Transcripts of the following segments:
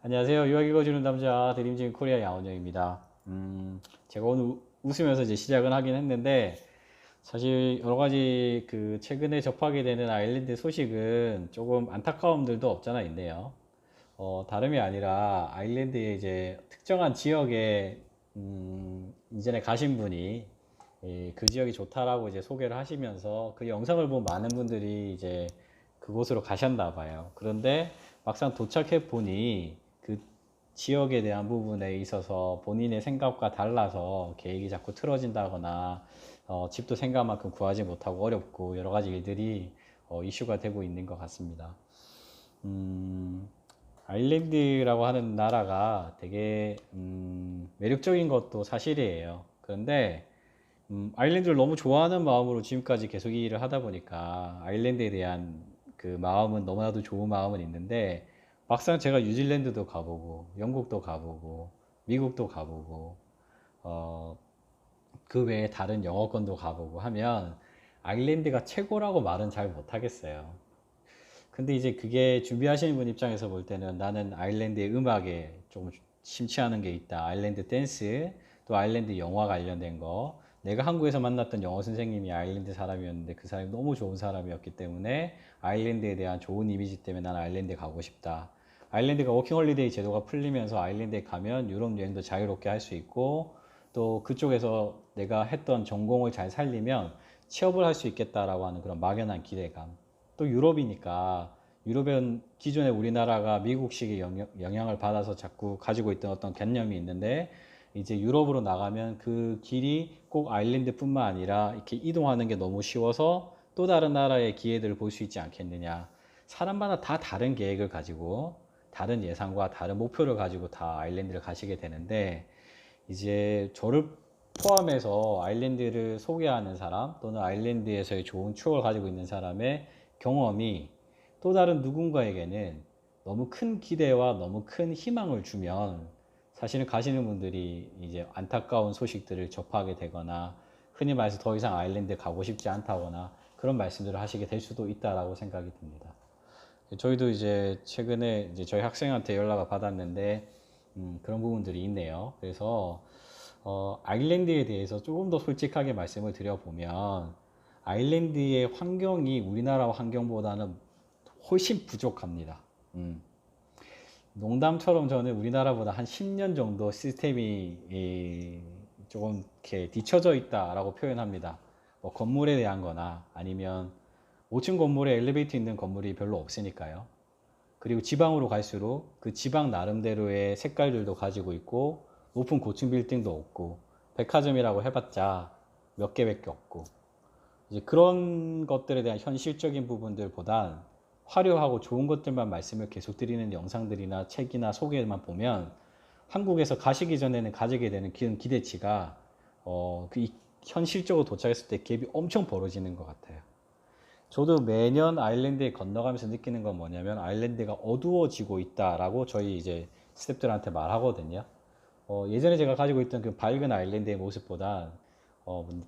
안녕하세요. 유학 읽어주는 남자 드림진 코리아 양원영입니다. 제가 오늘 웃으면서 이제 시작은 하긴 했는데 사실 여러 가지 그 최근에 접하게 되는 아일랜드 소식은 조금 안타까움들도 없잖아 있네요. 다름이 아니라 아일랜드의 이제 특정한 지역에 이전에 가신 분이 그 지역이 좋다라고 이제 소개를 하시면서 그 영상을 본 많은 분들이 이제 그곳으로 가셨나 봐요. 그런데 막상 도착해 보니 그 지역에 대한 부분에 있어서 본인의 생각과 달라서 계획이 자꾸 틀어진다거나 집도 생각만큼 구하지 못하고 어렵고 여러 가지 일들이 이슈가 되고 있는 것 같습니다. 음, 아일랜드라고 하는 나라가 되게 매력적인 것도 사실이에요. 그런데 아일랜드를 너무 좋아하는 마음으로 지금까지 계속 일을 하다 보니까 아일랜드에 대한 그 마음은 너무나도 좋은 마음은 있는데 막상 제가 뉴질랜드도 가보고 영국도 가보고 미국도 가보고 어, 그 외에 다른 영어권도 가보고 하면 아일랜드가 최고라고 말은 잘 못하겠어요. 근데 이제 그게 준비하시는 분 입장에서 볼 때는 나는 아일랜드의 음악에 조금 심취하는 게 있다. 아일랜드 댄스, 또 아일랜드 영화 관련된 거. 내가 한국에서 만났던 영어 선생님이 아일랜드 사람이었는데 그 사람이 너무 좋은 사람이었기 때문에 아일랜드에 대한 좋은 이미지 때문에 나는 아일랜드에 가고 싶다. 아일랜드가 워킹홀리데이 제도가 풀리면서 아일랜드에 가면 유럽 여행도 자유롭게 할 수 있고 또 그쪽에서 내가 했던 전공을 잘 살리면 취업을 할 수 있겠다라고 하는 그런 막연한 기대감. 또 유럽이니까 유럽은 기존에 우리나라가 미국식의 영향을 받아서 자꾸 가지고 있던 어떤 개념이 있는데 이제 유럽으로 나가면 그 길이 꼭 아일랜드뿐만 아니라 이렇게 이동하는 게 너무 쉬워서 또 다른 나라의 기회들을 볼 수 있지 않겠느냐. 사람마다 다 다른 계획을 가지고 다른 예상과 다른 목표를 가지고 다 아일랜드를 가시게 되는데 이제 저를 포함해서 아일랜드를 소개하는 사람 또는 아일랜드에서의 좋은 추억을 가지고 있는 사람의 경험이 또 다른 누군가에게는 너무 큰 기대와 너무 큰 희망을 주면 사실은 가시는 분들이 이제 안타까운 소식들을 접하게 되거나 흔히 말해서 더 이상 아일랜드에 가고 싶지 않다거나 그런 말씀들을 하시게 될 수도 있다라고 생각이 듭니다. 저희도 이제 최근에 이제 저희 학생한테 연락을 받았는데 그런 부분들이 있네요. 그래서 아일랜드에 대해서 조금 더 솔직하게 말씀을 드려보면 아일랜드의 환경이 우리나라 환경보다는 훨씬 부족합니다. 농담처럼 저는 우리나라보다 한 10년 정도 시스템이 조금 이렇게 뒤처져 있다라고 표현합니다. 뭐 건물에 대한 거나 아니면 5층 건물에 엘리베이터 있는 건물이 별로 없으니까요. 그리고 지방으로 갈수록 그 지방 나름대로의 색깔들도 가지고 있고 높은 고층 빌딩도 없고 백화점이라고 해봤자 몇 개밖에 없고 이제 그런 것들에 대한 현실적인 부분들보단 화려하고 좋은 것들만 말씀을 계속 드리는 영상들이나 책이나 소개만 보면 한국에서 가시기 전에는 가지게 되는 그런 기대치가 현실적으로 도착했을 때 갭이 엄청 벌어지는 것 같아요. 저도 매년 아일랜드에 건너가면서 느끼는 건 뭐냐면 아일랜드가 어두워지고 있다라고 저희 이제 스태프들한테 말하거든요. 예전에 제가 가지고 있던 그 밝은 아일랜드의 모습보다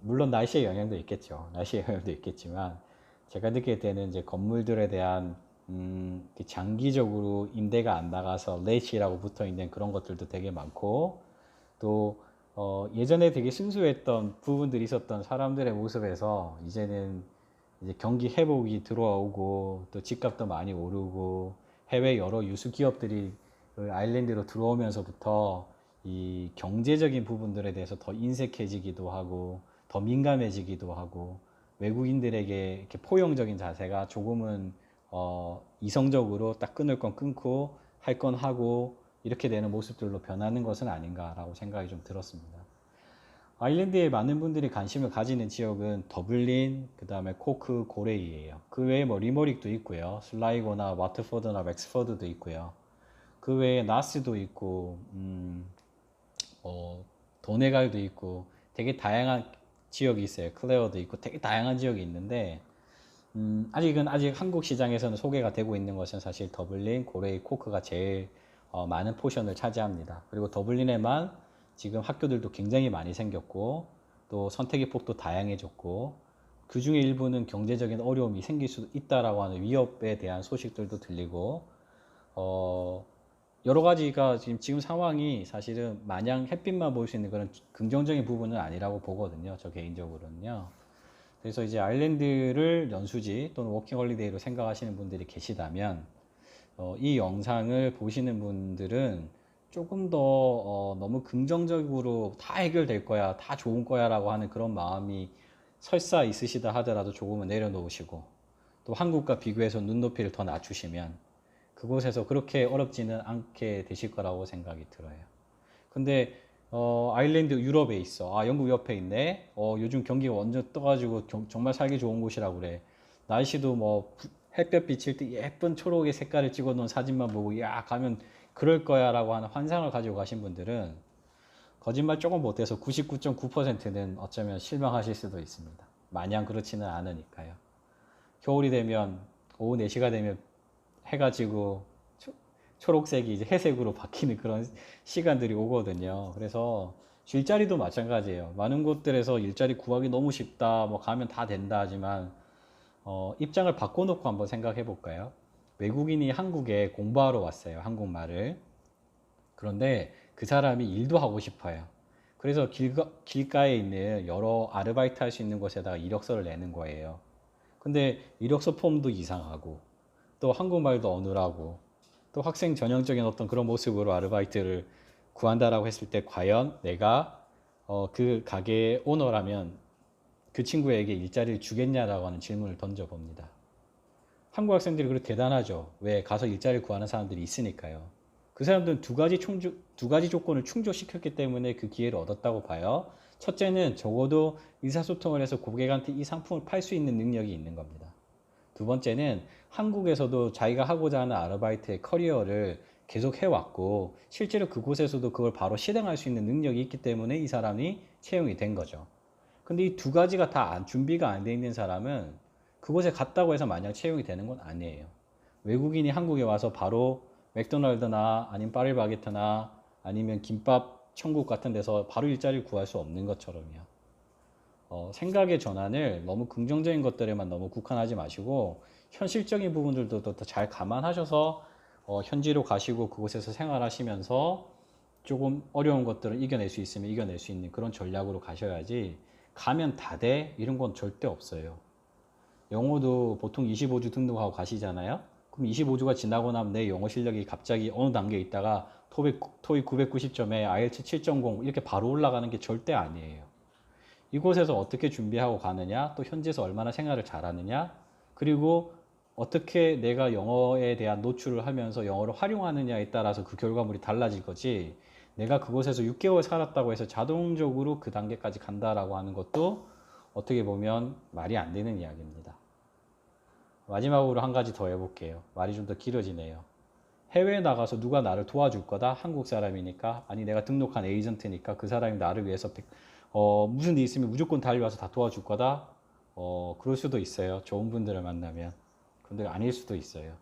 물론 날씨의 영향도 있겠죠. 날씨의 영향도 있겠지만 제가 느낄 때는 이제 건물들에 대한 장기적으로 임대가 안 나가서 레이시라고 붙어 있는 그런 것들도 되게 많고 또 예전에 되게 순수했던 부분들이 있었던 사람들의 모습에서 이제는 이제 경기 회복이 들어오고 또 집값도 많이 오르고 해외 여러 유수 기업들이 그 아일랜드로 들어오면서부터 이 경제적인 부분들에 대해서 더 인색해지기도 하고 더 민감해지기도 하고 외국인들에게 이렇게 포용적인 자세가 조금은 이성적으로 딱 끊을 건 끊고 할 건 하고 이렇게 되는 모습들로 변하는 것은 아닌가라고 생각이 좀 들었습니다. 아일랜드에 많은 분들이 관심을 가지는 지역은 더블린, 그 다음에 코크, 고레이예요. 그 외에 뭐 리머릭도 있고요. 슬라이고나 와트포드나 웩스퍼드도 있고요. 그 외에 나스도 있고, 도네갈도 있고, 되게 다양한 지역이 있어요. 클레어도 있고, 되게 다양한 지역이 있는데, 아직 한국 시장에서는 소개가 되고 있는 것은 사실 더블린, 고레이, 코크가 제일 많은 포션을 차지합니다. 그리고 더블린에만 지금 학교들도 굉장히 많이 생겼고 또 선택의 폭도 다양해졌고 그 중에 일부는 경제적인 어려움이 생길 수도 있다라고 하는 위협에 대한 소식들도 들리고 어, 여러 가지가 지금 상황이 사실은 마냥 햇빛만 볼 수 있는 그런 긍정적인 부분은 아니라고 보거든요. 저 개인적으로는요. 그래서 이제 아일랜드를 연수지 또는 워킹 홀리데이로 생각하시는 분들이 계시다면 이 영상을 보시는 분들은 조금 더 너무 긍정적으로 다 해결될 거야, 다 좋은 거야 라고 하는 그런 마음이 설사 있으시다 하더라도 조금은 내려놓으시고 또 한국과 비교해서 눈높이를 더 낮추시면 그곳에서 그렇게 어렵지는 않게 되실 거라고 생각이 들어요. 근데 아일랜드 유럽에 있어. 아, 영국 옆에 있네. 요즘 경기가 완전 떠가지고 정말 살기 좋은 곳이라고 그래. 날씨도 뭐 햇볕 비칠 때 예쁜 초록의 색깔을 찍어 놓은 사진만 보고 야 가면 그럴 거야라고 하는 환상을 가지고 가신 분들은 거짓말 조금 못해서 99.9%는 어쩌면 실망하실 수도 있습니다. 마냥 그렇지는 않으니까요. 겨울이 되면 오후 4시가 되면 해가 지고 초록색이 이제 회색으로 바뀌는 그런 시간들이 오거든요. 그래서 일자리도 마찬가지예요. 많은 곳들에서 일자리 구하기 너무 쉽다, 뭐 가면 다 된다 하지만 입장을 바꿔놓고 한번 생각해 볼까요? 외국인이 한국에 공부하러 왔어요. 한국말을. 그런데 그 사람이 일도 하고 싶어요. 그래서 길가에 있는 여러 아르바이트 할 수 있는 곳에다가 이력서를 내는 거예요. 근데 이력서 폼도 이상하고 또 한국말도 어눌하고 또 학생 전형적인 어떤 그런 모습으로 아르바이트를 구한다라고 했을 때 과연 내가 그 가게의 오너라면 그 친구에게 일자리를 주겠냐라고 하는 질문을 던져봅니다. 한국 학생들이 그렇게 대단하죠. 왜? 가서 일자리를 구하는 사람들이 있으니까요. 그 사람들은 두 가지 조건을 충족시켰기 때문에 그 기회를 얻었다고 봐요. 첫째는 적어도 의사소통을 해서 고객한테 이 상품을 팔 수 있는 능력이 있는 겁니다. 두 번째는 한국에서도 자기가 하고자 하는 아르바이트의 커리어를 계속 해왔고 실제로 그곳에서도 그걸 바로 실행할 수 있는 능력이 있기 때문에 이 사람이 채용이 된 거죠. 근데 이 두 가지가 다 준비가 안 돼 있는 사람은 그곳에 갔다고 해서 마냥 채용이 되는 건 아니에요. 외국인이 한국에 와서 바로 맥도날드나 아니면 파리바게트나 아니면 김밥 천국 같은 데서 바로 일자리를 구할 수 없는 것처럼요. 생각의 전환을 너무 긍정적인 것들에만 너무 국한하지 마시고 현실적인 부분들도 더 잘 감안하셔서 현지로 가시고 그곳에서 생활하시면서 조금 어려운 것들을 이겨낼 수 있으면 이겨낼 수 있는 그런 전략으로 가셔야지 가면 다 돼? 이런 건 절대 없어요. 영어도 보통 25주 등록하고 가시잖아요. 그럼 25주가 지나고 나면 내 영어 실력이 갑자기 어느 단계에 있다가 토익 990점에 IELTS 7.0 이렇게 바로 올라가는 게 절대 아니에요. 이곳에서 어떻게 준비하고 가느냐, 또 현지에서 얼마나 생활을 잘하느냐, 그리고 어떻게 내가 영어에 대한 노출을 하면서 영어를 활용하느냐에 따라서 그 결과물이 달라질 거지, 내가 그곳에서 6개월 살았다고 해서 자동적으로 그 단계까지 간다라고 하는 것도 어떻게 보면 말이 안 되는 이야기입니다. 마지막으로 한 가지 더 해볼게요. 말이 좀 더 길어지네요. 해외에 나가서 누가 나를 도와줄 거다? 한국 사람이니까, 아니 내가 등록한 에이전트니까 그 사람이 나를 위해서 무슨 일 있으면 무조건 달려와서 다 도와줄 거다? 그럴 수도 있어요. 좋은 분들을 만나면. 근데 아닐 수도 있어요.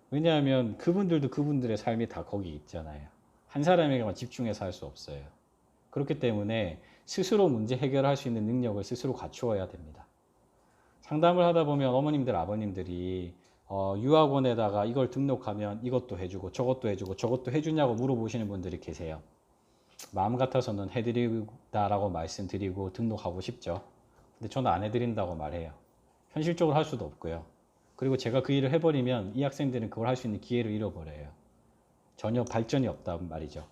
왜냐하면 그분들도 그분들의 삶이 다 거기 있잖아요. 한 사람에게만 집중해서 할 수 없어요. 그렇기 때문에 스스로 문제 해결할 수 있는 능력을 스스로 갖추어야 됩니다. 상담을 하다 보면 어머님들, 아버님들이 유학원에다가 이걸 등록하면 이것도 해주고 저것도 해주고 저것도 해주냐고 물어보시는 분들이 계세요. 마음 같아서는 해드리다라고 말씀드리고 등록하고 싶죠. 근데 저는 안 해드린다고 말해요. 현실적으로 할 수도 없고요. 그리고 제가 그 일을 해버리면 이 학생들은 그걸 할 수 있는 기회를 잃어버려요. 전혀 발전이 없단 말이죠.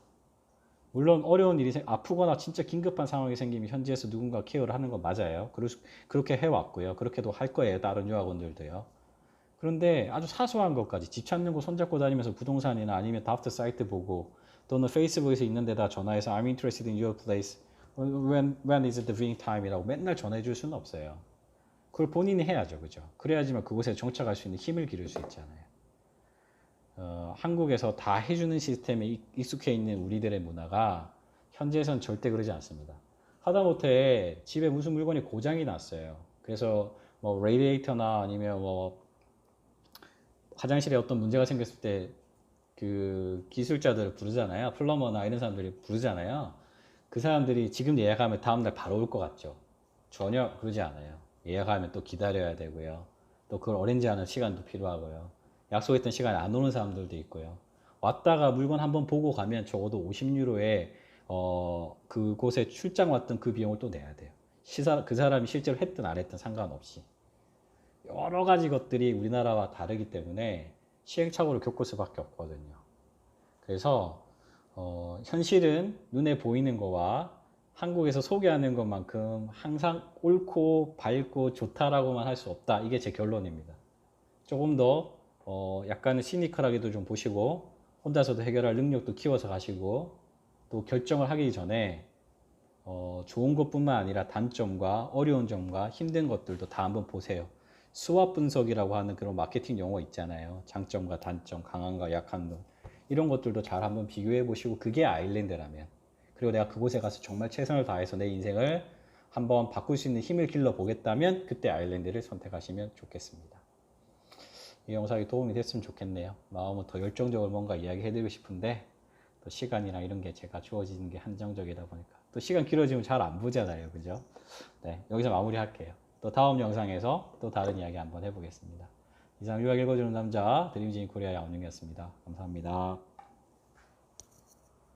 물론 어려운 일이 아프거나 진짜 긴급한 상황이 생기면 현지에서 누군가 케어를 하는 건 맞아요. 그렇게 해왔고요. 그렇게도 할 거예요. 다른 유학원들도요. 그런데 아주 사소한 것까지 집 찾는 거 손잡고 다니면서 부동산이나 아니면 다프트 사이트 보고 또는 페이스북에서 있는 데다 전화해서 I'm interested in your place. When is the viewing time이라고 맨날 전화해 줄 수는 없어요. 그걸 본인이 해야죠. 그죠? 그래야지만 그곳에 정착할 수 있는 힘을 기를 수 있잖아요. 한국에서 다 해주는 시스템에 익숙해 있는 우리들의 문화가 현지에서는 절대 그러지 않습니다. 하다못해 집에 무슨 물건이 고장이 났어요. 그래서 뭐 레디에이터나 아니면 뭐 화장실에 어떤 문제가 생겼을 때 그 기술자들을 부르잖아요. 플러머나 이런 사람들이 부르잖아요. 그 사람들이 지금 예약하면 다음날 바로 올 것 같죠. 전혀 그러지 않아요. 예약하면 또 기다려야 되고요. 또 그걸 어렌지하는 시간도 필요하고요. 약속했던 시간에 안 오는 사람들도 있고요. 왔다가 물건 한번 보고 가면 적어도 50유로에 그곳에 출장 왔던 그 비용을 또 내야 돼요. 그 사람이 실제로 했든 안 했든 상관없이. 여러 가지 것들이 우리나라와 다르기 때문에 시행착오를 겪을 수밖에 없거든요. 그래서 현실은 눈에 보이는 거와 한국에서 소개하는 것만큼 항상 옳고 밝고 좋다라고만 할 수 없다. 이게 제 결론입니다. 조금 더 약간은 시니컬하게도 좀 보시고 혼자서도 해결할 능력도 키워서 가시고 또 결정을 하기 전에 좋은 것뿐만 아니라 단점과 어려운 점과 힘든 것들도 다 한번 보세요. 수압 분석이라고 하는 그런 마케팅 용어 있잖아요. 장점과 단점, 강한과 약한 점 이런 것들도 잘 한번 비교해 보시고 그게 아일랜드라면 그리고 내가 그곳에 가서 정말 최선을 다해서 내 인생을 한번 바꿀 수 있는 힘을 길러 보겠다면 그때 아일랜드를 선택하시면 좋겠습니다. 이 영상이 도움이 됐으면 좋겠네요. 마음은 더 열정적으로 뭔가 이야기해드리고 싶은데 또 시간이랑 이런 게 제가 주어지는 게 한정적이다 보니까 또 시간 길어지면 잘 안 보잖아요. 그죠? 네, 여기서 마무리할게요. 또 다음 영상에서 또 다른 이야기 한번 해보겠습니다. 이상 유학 읽어주는 남자 드림진 코리아 양원영이었습니다. 감사합니다.